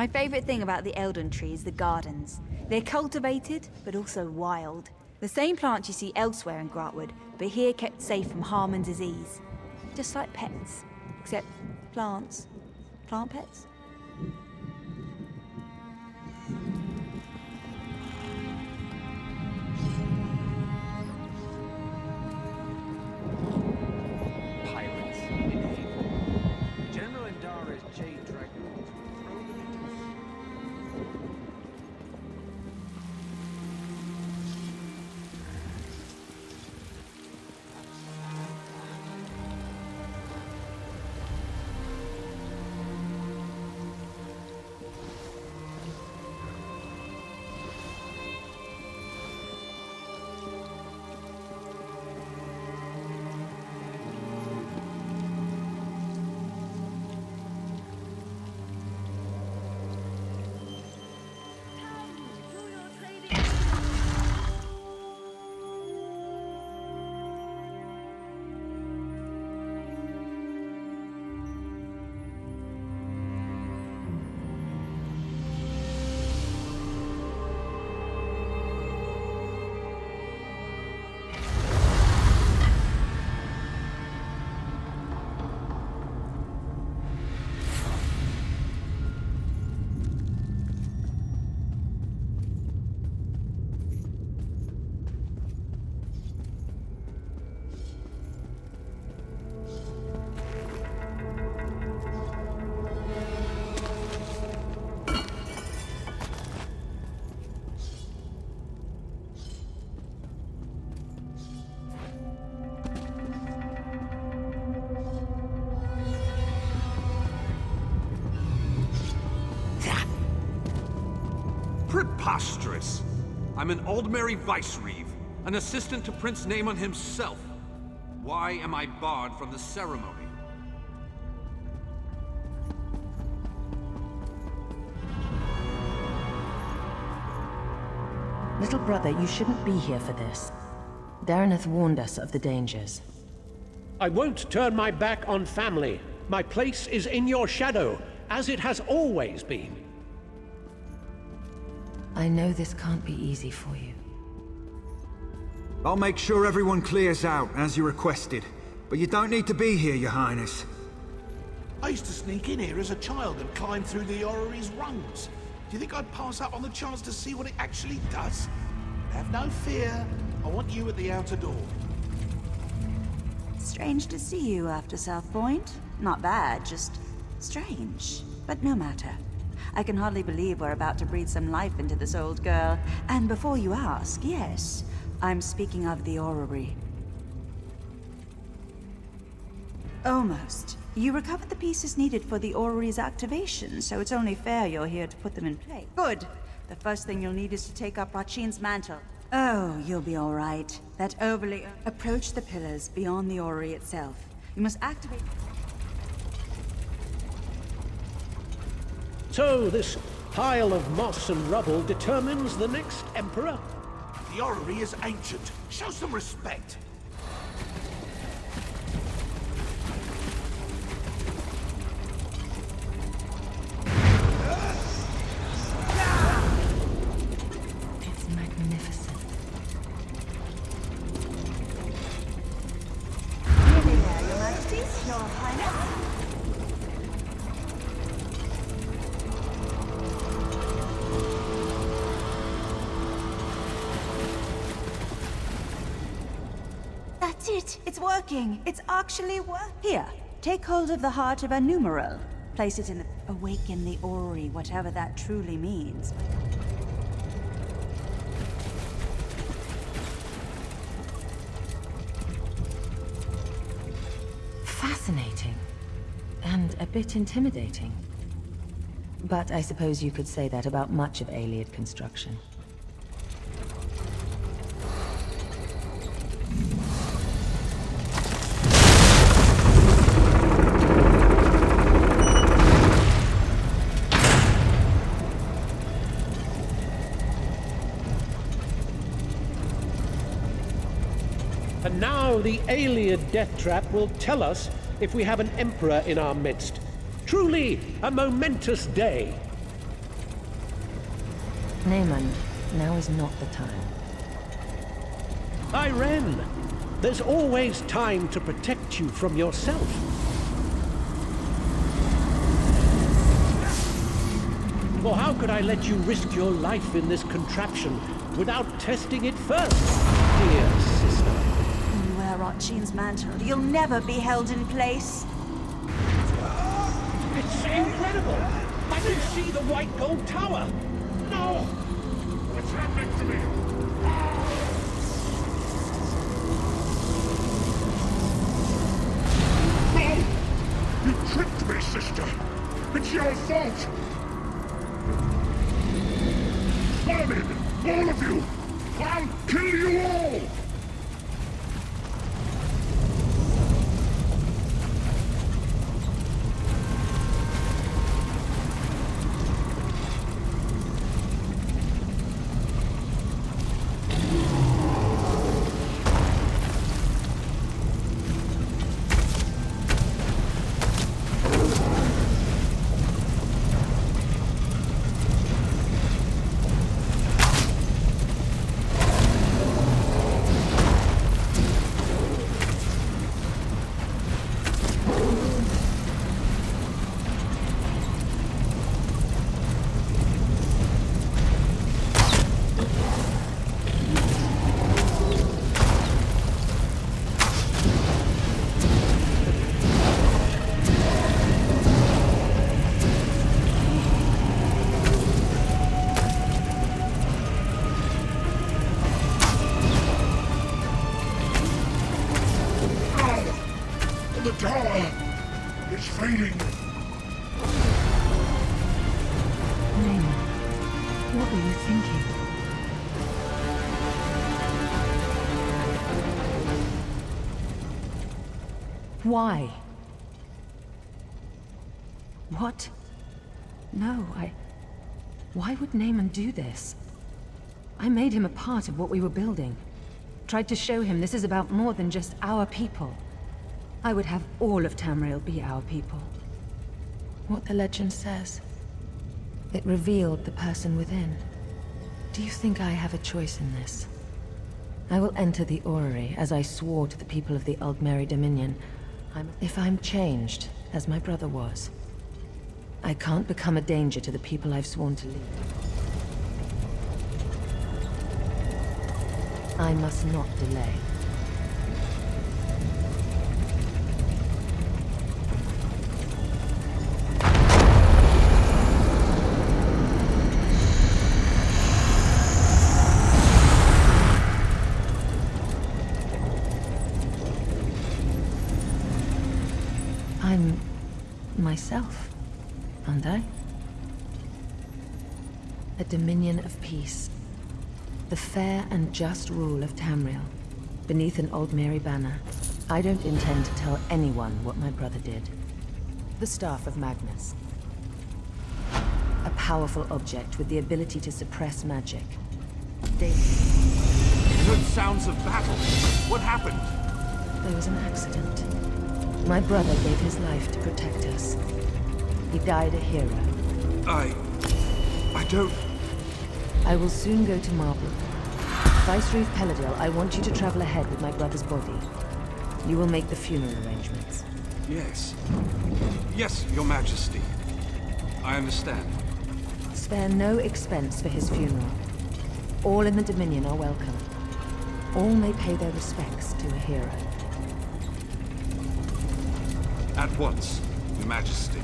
My favorite thing about the Eldon tree is the gardens. They're cultivated, but also wild. The same plants you see elsewhere in Grotwood, but here kept safe from harm and disease. Just like pets, except plants. Plant pets? Pirates in Haven. General Indara's Jade Dragoons will throw them into... Preposterous! I'm an Aldmeri Vicereeve, an assistant to Prince Naemon himself. Why am I barred from the ceremony? Little brother, you shouldn't be here for this. Dareneth warned us of the dangers. I won't turn my back on family. My place is in your shadow, as it has always been. I know this can't be easy for you. I'll make sure everyone clears out, as you requested. But you don't need to be here, Your Highness. I used to sneak in here as a child and climb through the orrery's rungs. Do you think I'd pass up on the chance to see what it actually does? But have no fear. I want you at the outer door. Strange to see you after South Point. Not bad, just strange. But no matter. I can hardly believe we're about to breathe some life into this old girl. And before you ask, yes, I'm speaking of the orrery. Almost. You recovered the pieces needed for the orrery's activation, so it's only fair you're here to put them in place. Good. The first thing you'll need is to take up Rachin's mantle. Oh, you'll be all right. That overly... Approach the pillars beyond the orrery itself. You must activate... So this pile of moss and rubble determines the next emperor? The orrery is ancient. Show some respect. It's magnificent. Nearly there, Your Majesties, Your Highness. That's it! It's working! It's actually Here, take hold of the heart of a numeral. Place it in the... Awaken the orrery, whatever that truly means. Fascinating. And a bit intimidating. But I suppose you could say that about much of Ayleid construction. And now the Ayleid death trap will tell us if we have an emperor in our midst. Truly a momentous day. Naaman, now is not the time. Irene, there's always time to protect you from yourself. Or how could I let you risk your life in this contraption without testing it first, dear sister? When you wear Rotchin's mantle, you'll never be held in place. It's incredible! I can see the white gold tower! No! What's happening to me? No! You tricked me, sister! It's your fault! Vermin! All of you! I'll kill you all! The tower is fading. Naaman, what were you thinking? Why? What? No, Why would Naaman do this? I made him a part of what we were building. Tried to show him this is about more than just our people. I would have all of Tamriel be our people. What the legend says. It revealed the person within. Do you think I have a choice in this? I will enter the Orrery as I swore to the people of the Aldmeri Dominion. If I'm changed, as my brother was, I can't become a danger to the people I've sworn to lead. I must not delay. I'm myself, aren't I? A dominion of peace. The fair and just rule of Tamriel, beneath an Aldmeri banner. I don't intend to tell anyone what my brother did. The Staff of Magnus. A powerful object with the ability to suppress magic. Good sounds of battle. What happened? There was an accident. My brother gave his life to protect us. He died a hero. I don't... I will soon go to Marble. Vicereeve Peladil, I want you to travel ahead with my brother's body. You will make the funeral arrangements. Yes. Yes, Your Majesty. I understand. Spare no expense for his funeral. All in the Dominion are welcome. All may pay their respects to a hero. At once, Your Majesty.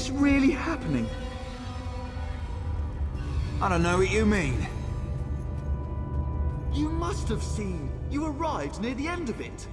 this really happening? I don't know what you mean. You must have seen. You arrived near the end of it.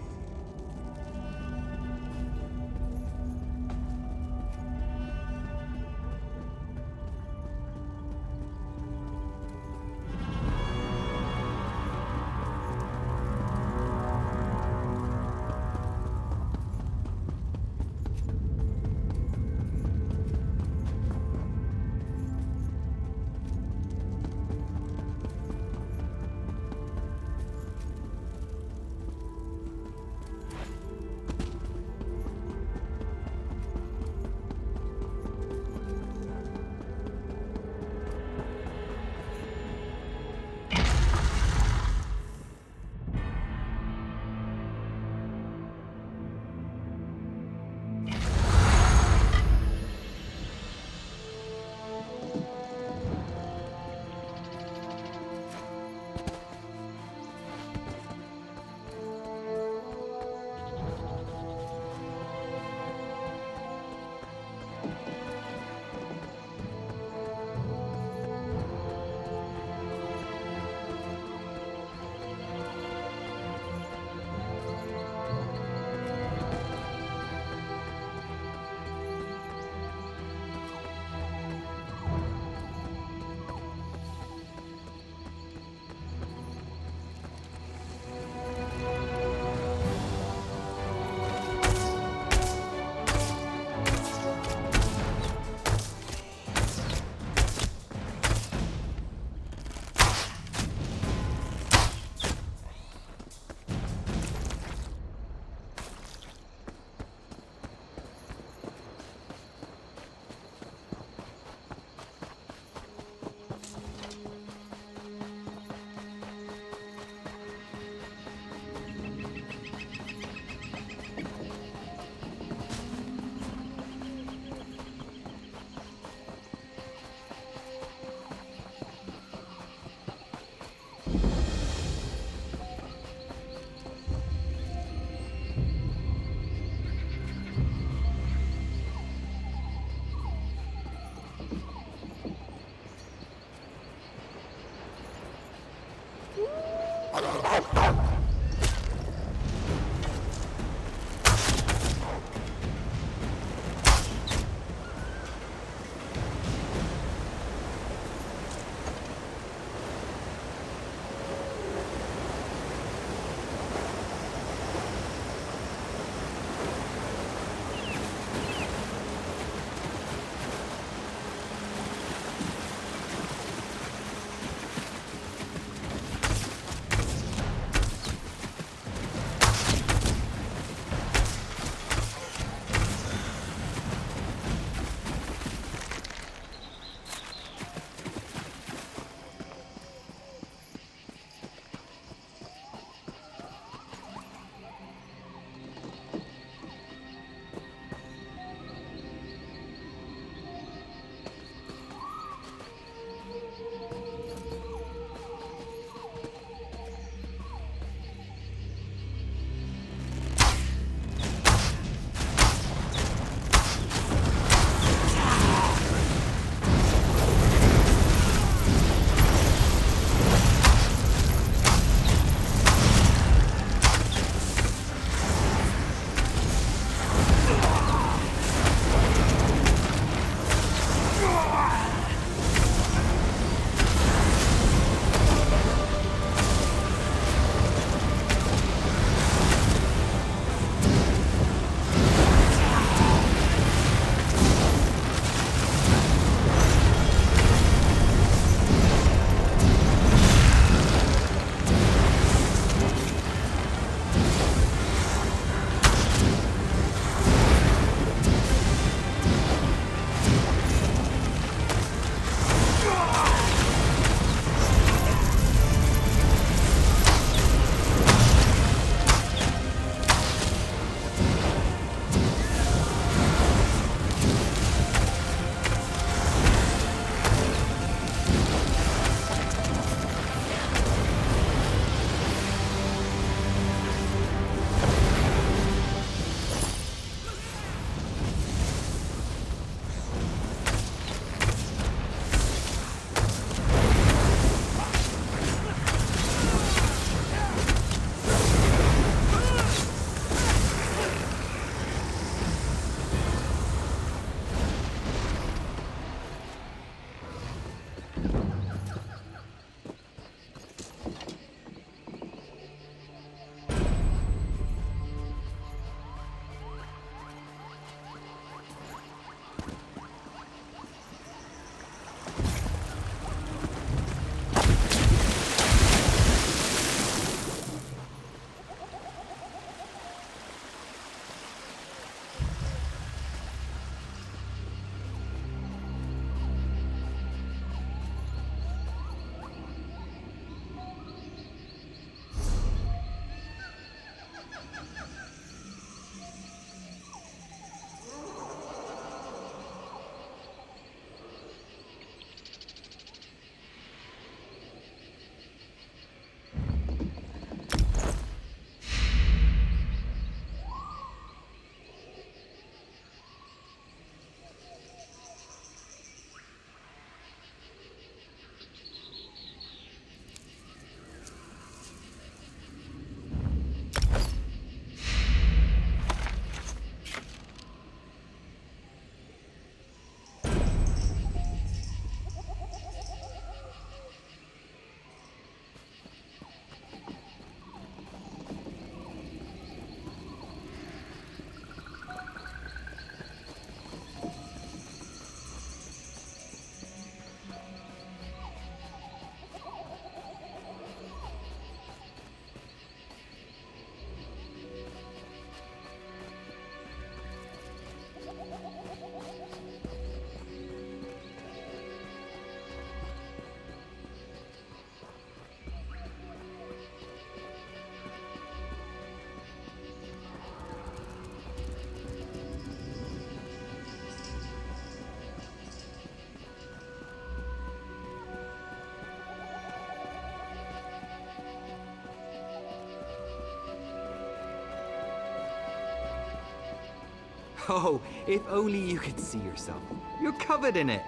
Oh, if only you could see yourself. You're covered in it.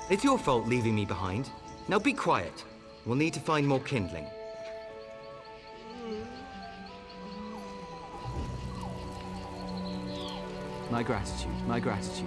It's your fault leaving me behind. Now be quiet. We'll need to find more kindling. My gratitude, my gratitude.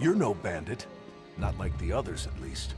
You're no bandit. Not like the others, at least.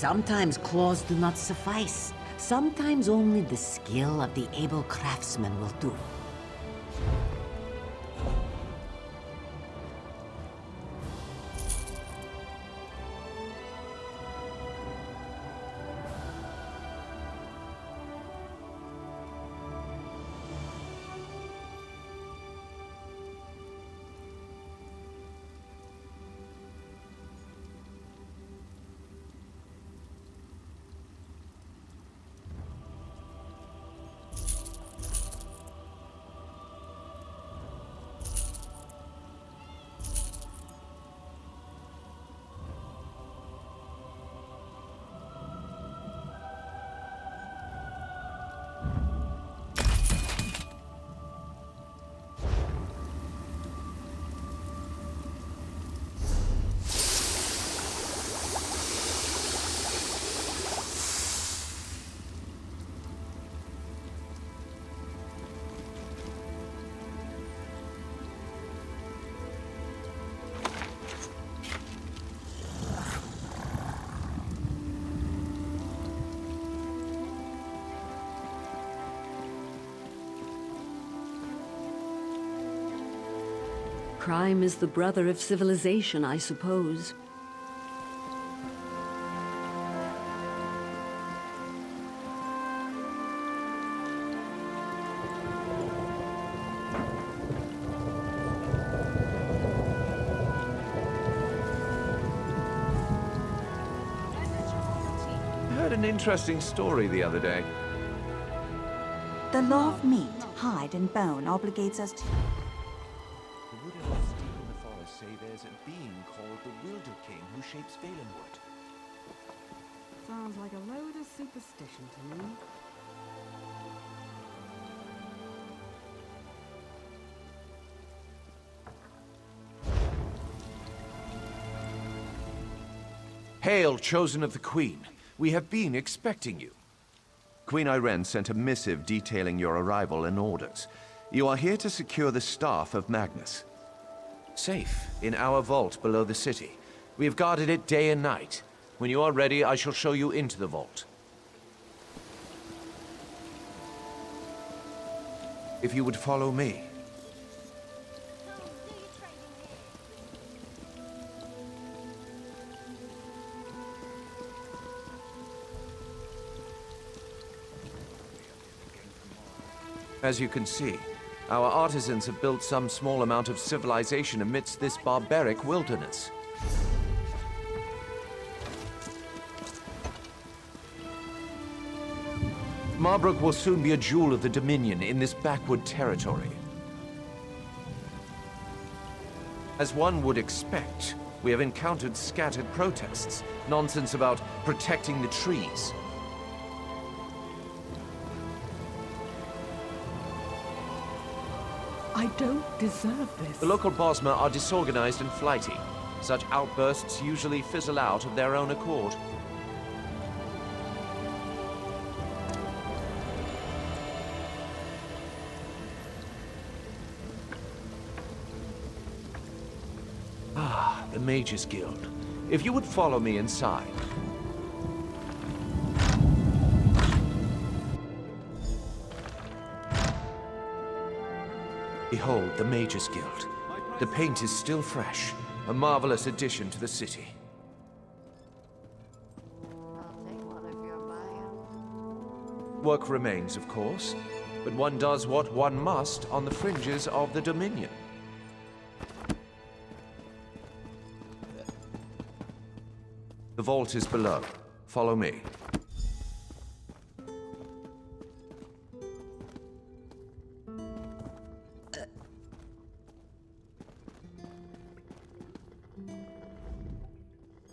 Sometimes claws do not suffice. Sometimes only the skill of the able craftsman will do. Crime is the brother of civilization, I suppose. I heard an interesting story the other day. The law of meat, hide, and bone obligates us to... The wood elves deep in the forest say there's a being called the Wilder King who shapes Valenwood. Sounds like a load of superstition to me. Hail, chosen of the Queen. We have been expecting you. Queen Irene sent a missive detailing your arrival and orders. You are here to secure the staff of Magnus. Safe in our vault below the city. We have guarded it day and night. When you are ready, I shall show you into the vault. If you would follow me. As you can see, our artisans have built some small amount of civilization amidst this barbaric wilderness. Marbrook will soon be a jewel of the Dominion in this backwood territory. As one would expect, we have encountered scattered protests, nonsense about protecting the trees. I don't deserve this. The local Bosmer are disorganized and flighty. Such outbursts usually fizzle out of their own accord. Ah, the Mages Guild. If you would follow me inside. Behold the Mages Guild. The paint is still fresh, a marvelous addition to the city. Work remains, of course, but one does what one must on the fringes of the Dominion. The vault is below. Follow me.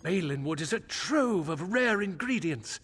Valenwood is a trove of rare ingredients.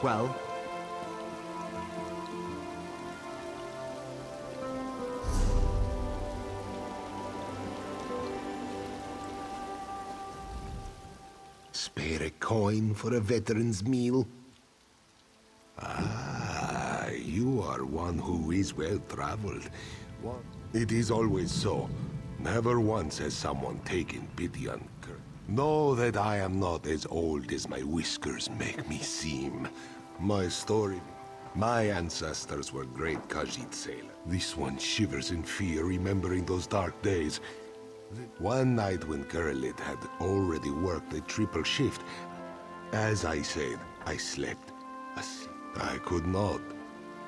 Well? Spare a coin for a veteran's meal? Ah, you are one who is well-traveled. It is always so. Never once has someone taken pity on Kurt. Know that I am not as old as my whiskers make me seem. My story... My ancestors were great Khajiit sailors. This one shivers in fear remembering those dark days. One night when Kurlit had already worked a triple shift, as I said, I slept. I could not.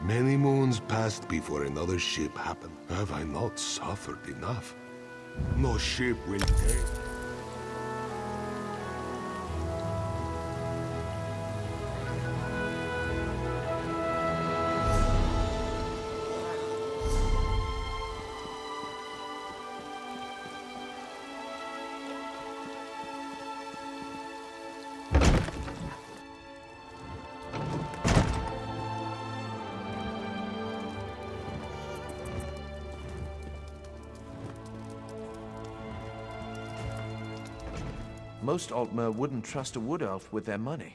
Many moons passed before another ship happened. Have I not suffered enough? No ship will take... Most Altmer wouldn't trust a wood elf with their money.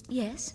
Yes?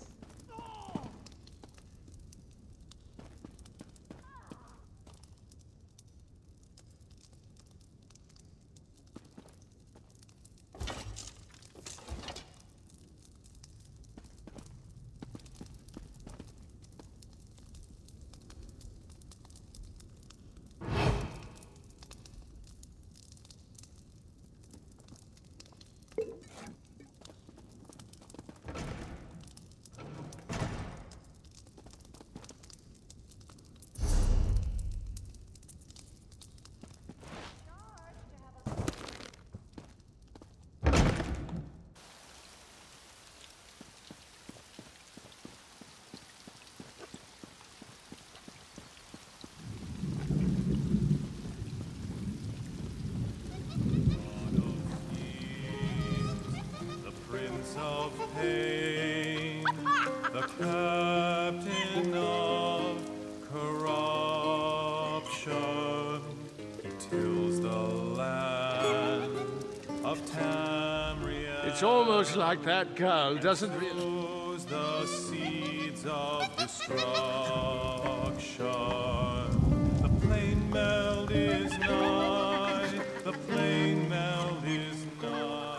Of pain, the captain of corruption, he tills the land of Tamriel. It's almost like that girl doesn't realize the seeds of destruction. The plain meld is nigh, the plain meld is nigh.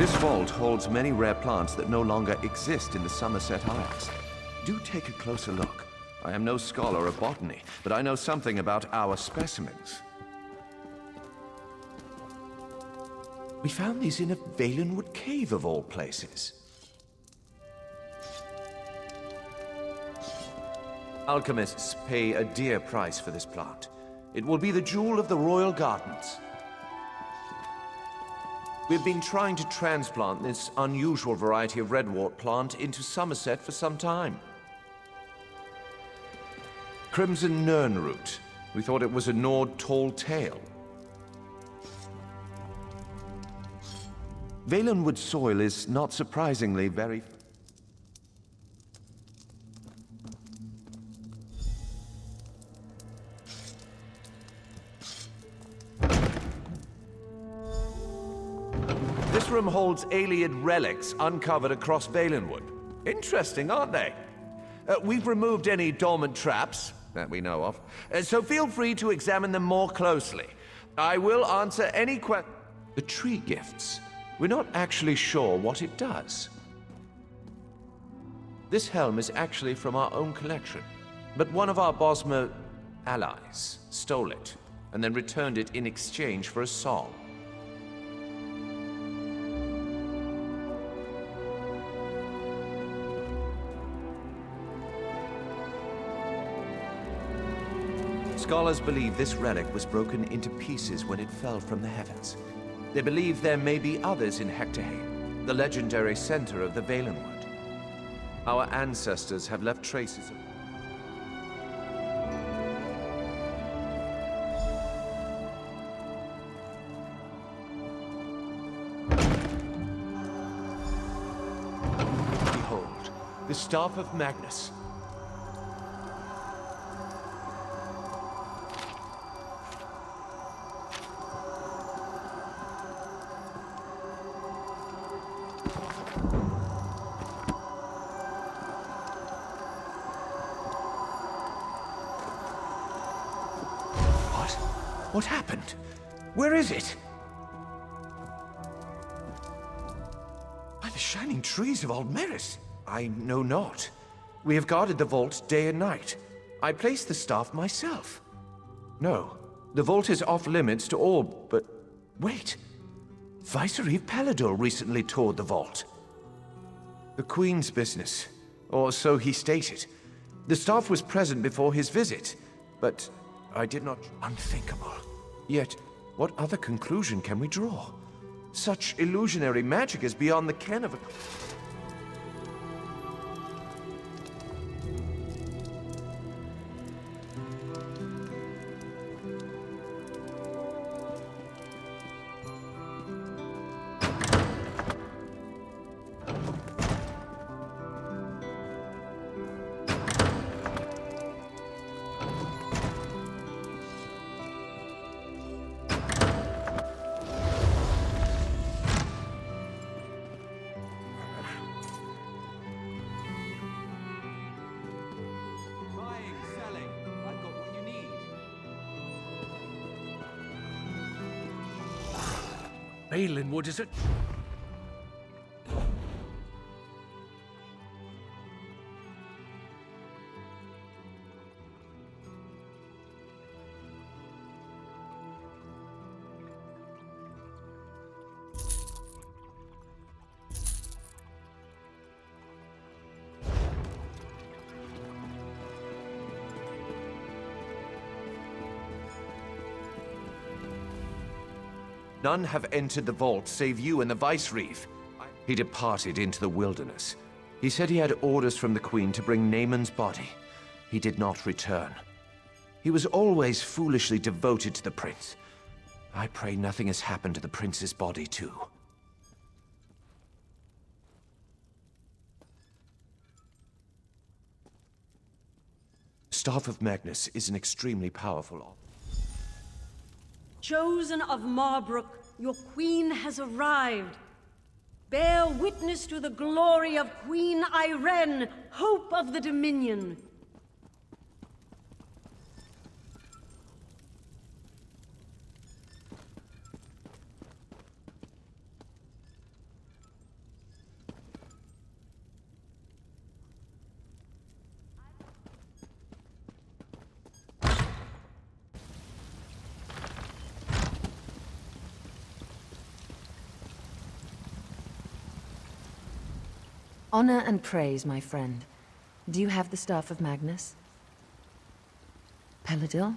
This vault holds many rare plants that no longer exist in the Somerset Isles. Do take a closer look. I am no scholar of botany, but I know something about our specimens. We found these in a Valenwood cave of all places. Alchemists pay a dear price for this plant. It will be the jewel of the Royal Gardens. We've been trying to transplant this unusual variety of redwort plant into Somerset for some time. Crimson Nernroot. We thought it was a Nord tall tale. Valenwood soil is not surprisingly very... This room holds Ayleid relics uncovered across Valenwood. Interesting, aren't they? We've removed any dormant traps that we know of, so feel free to examine them more closely. I will answer any questions. The tree gifts. We're not actually sure what it does. This helm is actually from our own collection, but one of our Bosmer allies stole it and then returned it in exchange for a song. Scholars believe this relic was broken into pieces when it fell from the heavens. They believe there may be others in Hectorhaim, the legendary center of the Valenwood. Our ancestors have left traces of... Behold, the Staff of Magnus. What happened? Where is it? By the shining trees of Aldmeris. I know not. We have guarded the vault day and night. I placed the staff myself. No, the vault is off limits to all, but wait. Vicereeve Pelador recently toured the vault. The Queen's business, or so he stated. The staff was present before his visit, but I did not... Unthinkable. Yet, what other conclusion can we draw? Such illusionary magic is beyond the ken of a... Valenwood is it? None have entered the vault save you and the Vicereeve. He departed into the wilderness. He said he had orders from the Queen to bring Naaman's body. He did not return. He was always foolishly devoted to the prince. I pray nothing has happened to the prince's body, too. Staff of Magnus is an extremely powerful... Chosen of Marbrook, your queen has arrived. Bear witness to the glory of Queen Ayrenn, hope of the Dominion. Honor and praise, my friend. Do you have the Staff of Magnus? Peladil?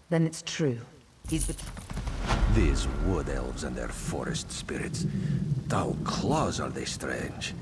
Then it's true. He's the... These wood elves and their forest spirits. Thou claws are they strange.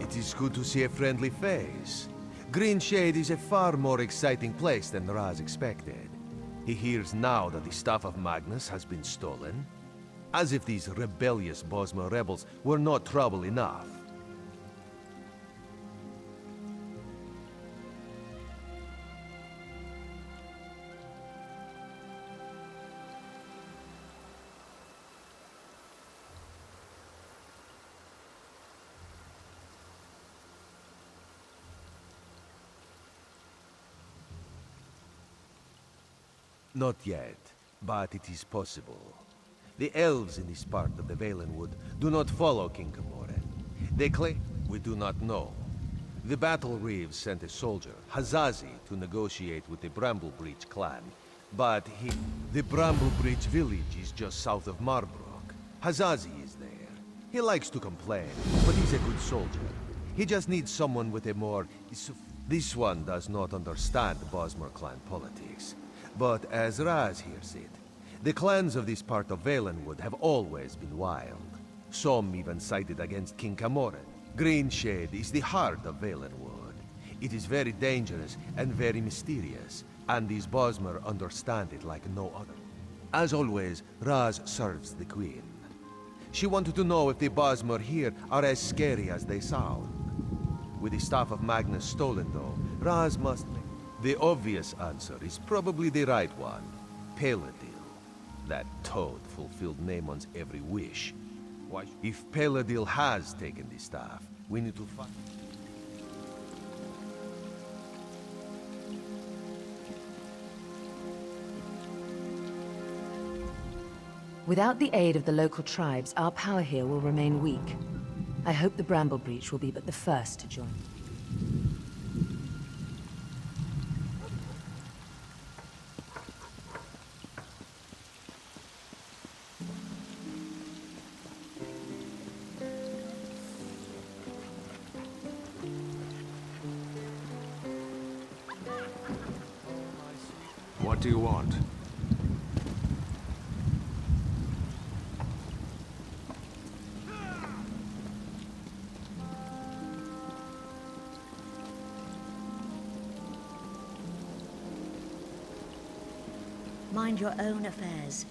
It is good to see a friendly face. Greenshade is a far more exciting place than Raz expected. He hears now that the Staff of Magnus has been stolen. As if these rebellious Bosmer rebels were not trouble enough. Not yet, but it is possible. The elves in this part of the Valenwood do not follow King Camoran. They claim we do not know. The Battle Reeves sent a soldier, Hazazi, to negotiate with the Bramblebreach clan. But the Bramblebreach village is just south of Marbrook. Hazazi is there. He likes to complain, but he's a good soldier. He just needs someone with a more... This one does not understand Bosmer clan politics. But as Raz hears it, the clans of this part of Valenwood have always been wild. Some even sided against King Camoran. Greenshade is the heart of Valenwood. It is very dangerous and very mysterious, and these Bosmer understand it like no other. As always, Raz serves the Queen. She wanted to know if the Bosmer here are as scary as they sound. With the Staff of Magnus stolen, though, Raz must... The obvious answer is probably the right one. Peladil. That toad fulfilled Naaman's every wish. Why? If Peladil has taken the staff, we need to find... Without the aid of the local tribes, our power here will remain weak. I hope the Bramblebreach will be but the first to join. What do you want? Mind your own affairs.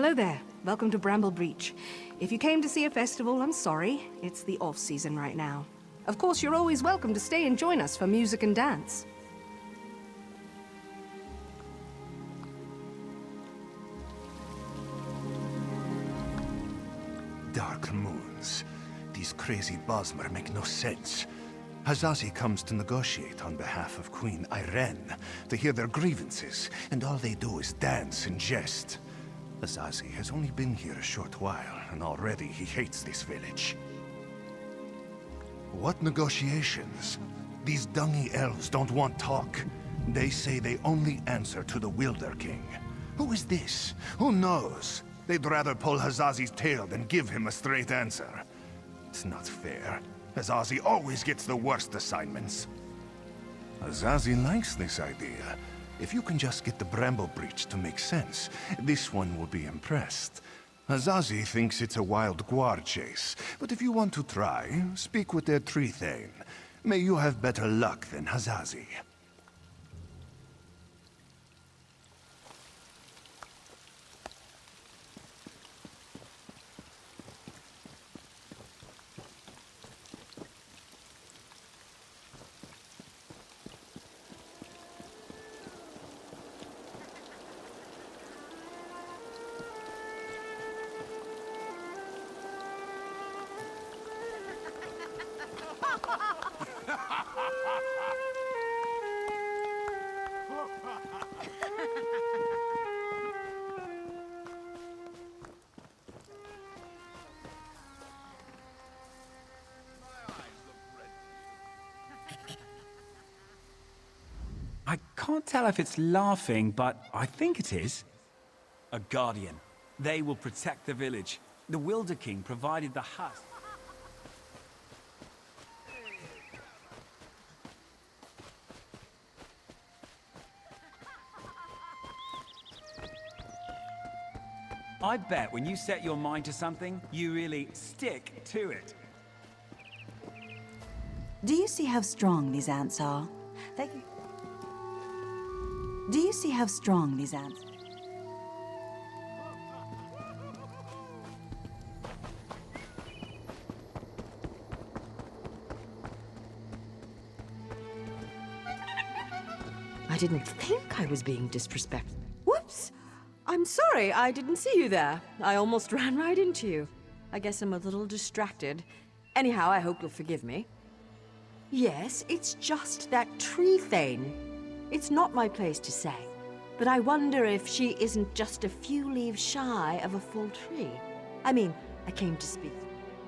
Hello there. Welcome to Bramble Breach. If you came to see a festival, I'm sorry. It's the off-season right now. Of course, you're always welcome to stay and join us for music and dance. Dark moons. These crazy Bosmer make no sense. Hazazi comes to negotiate on behalf of Queen Irene, to hear their grievances, and all they do is dance and jest. Hazazi has only been here a short while, and already he hates this village. What negotiations? These dungy elves don't want talk. They say they only answer to the Wilder King. Who is this? Who knows? They'd rather pull Hazazi's tail than give him a straight answer. It's not fair. Hazazi always gets the worst assignments. Hazazi likes this idea. If you can just get the Bramble Breach to make sense, this one will be impressed. Hazazi thinks it's a wild guar chase, but if you want to try, speak with their tree thane. May you have better luck than Hazazi. I can't tell if it's laughing, but I think it is. A guardian. They will protect the village. The Wilder King provided the husk. I bet when you set your mind to something, you really stick to it. Do you see how strong these ants are? Do you see how strong these ants are? I didn't think I was being disrespectful. Whoops! I'm sorry, I didn't see you there. I almost ran right into you. I guess I'm a little distracted. Anyhow, I hope you'll forgive me. Yes, it's just that tree thane. It's not my place to say, but I wonder if she isn't just a few leaves shy of a full tree. I mean, I came to speak.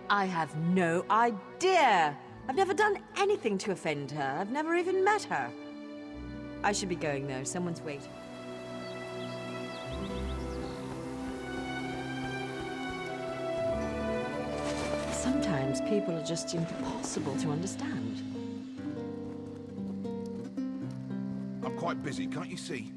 I have no idea. I've never done anything to offend her. I've never even met her. I should be going, though. Someone's waiting. Sometimes people are just impossible to understand. I'm quite busy, can't you see?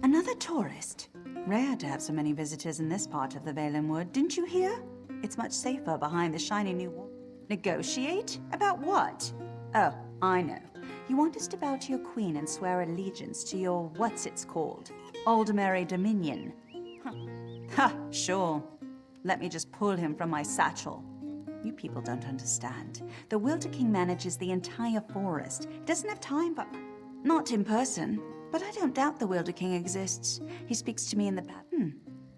Another tourist. Rare to have so many visitors in this part of the Valen Wood, didn't you hear? It's much safer behind the shiny new wall. Negotiate? About what? Oh, I know. You want us to bow to your queen and swear allegiance to your what's-it's-called? Aldmeri Dominion. Ha, sure. Let me just pull him from my satchel. You people don't understand. The Wilder King manages the entire forest. He doesn't have time for... Not in person. But I don't doubt the Wilder King exists. He speaks to me in the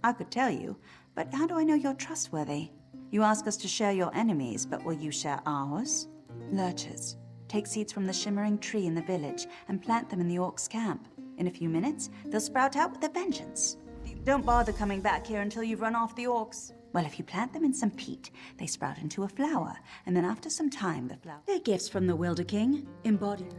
I could tell you, but how do I know you're trustworthy? You ask us to share your enemies, but will you share ours? Lurchers. Take seeds from the shimmering tree in the village and plant them in the orcs' camp. In a few minutes, they'll sprout out with a vengeance. Don't bother coming back here until you've run off the orcs. Well, if you plant them in some peat, they sprout into a flower, and then after some time, the flower... They're gifts from the Wilder King, embodied...